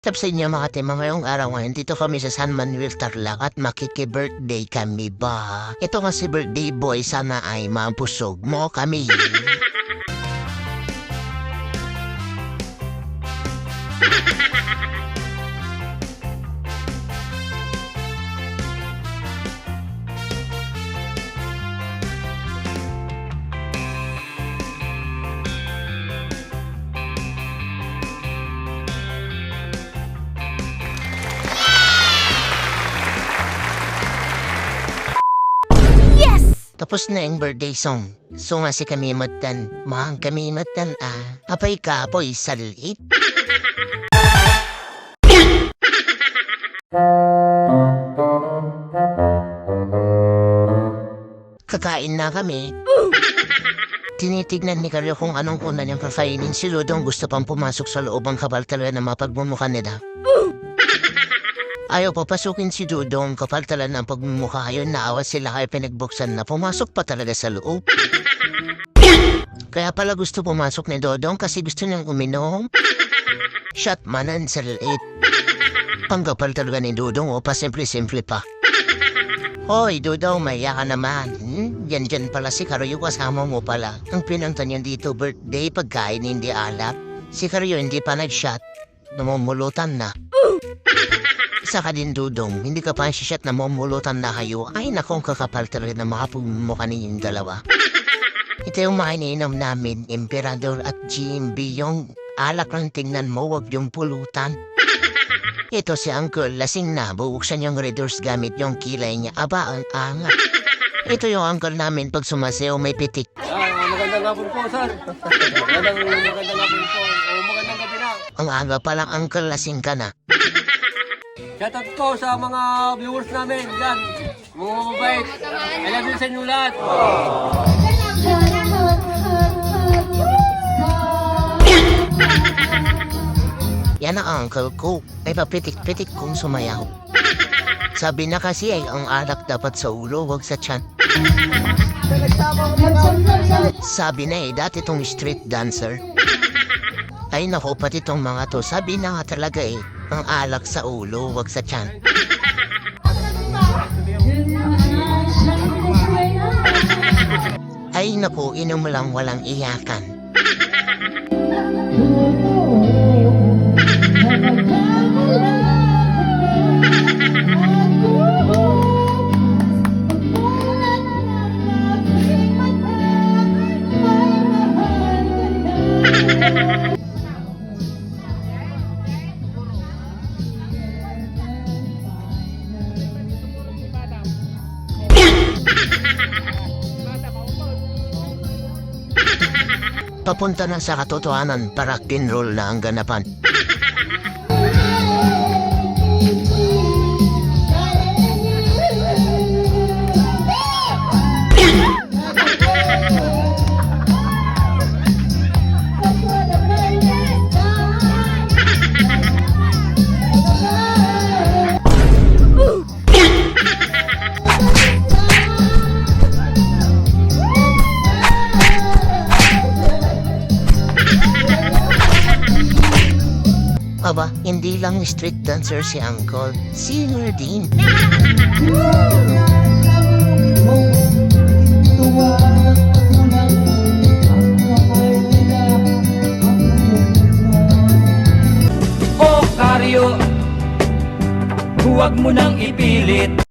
Sa inyo mga tema ngayong araw ngayon, dito kami sa San Manuel Tarlac at makiki-birthday kami ba? Ito nga si birthday boy, sana ay mapusog mo kami. Tapos na yung birthday song. So nga si Kamimatan, mahang Kamimatan apay ka apoy salit. Kakain na kami. Tinitignan ni Karyo kung anong una niyang kakainin. Si Ludong gusto pang pumasok sa loob ang kapal talaga na mapagmumukha nila. Ayaw papasukin si Dudong kapag talaga ng pagmumukha yun, naawa sila kaya pinagbuksan na pumasok pa talaga sa loob. Kaya pala gusto pumasok ni Dodong kasi gusto niyang uminom. Shot manan sa liit. Panggapal talaga ni Dudong o pa simple-simple pa. Hoy Dudong, maya ka naman. Yan dyan pala si Karyo, kasama mo pala. Ang pinunta niyan dito birthday pagkain hindi alak. Si Karyo hindi pa nag-shot. Namumulutan na. Saka din Dudong, hindi ka pa shot na mamulutan na kayo. Ay nakong kakapal talaga na makapumukha ninyong dalawa. Ito yung mga iniinom namin, Emperador at GMB. Yung alak lang tingnan mo, wag yung pulutan. Ito si Uncle, lasing na, bubuksan yung readers gamit yung kilay niya. Aba, ang angat. Ito yung uncle namin pag sumasayaw may pitik. Magandang hapon po, sir. Magandang hapon po. Magandang gabi na. Ang aga palang uncle, lasing ka na. Shoutout po sa mga viewers namin. Yan. Mga mababait. I love you sa inyo lahat. Yan ang uncle ko. Ay papitik-pitik kong sumayaw. Sabi na kasi ay ang alak dapat sa ulo, wag sa tiyan. Sabi na dati tong street dancer. Ay nako, pati tong mga to. Sabi na nga talaga ang alak sa ulo, wag sa tiyan. Ay naku, inom lang walang iyakan. Papunta na sa katotohanan, para roll na ang ganapan. Aba, hindi lang street dancer si Uncle, singer din. O Karyo, huwag mo nang ipilit.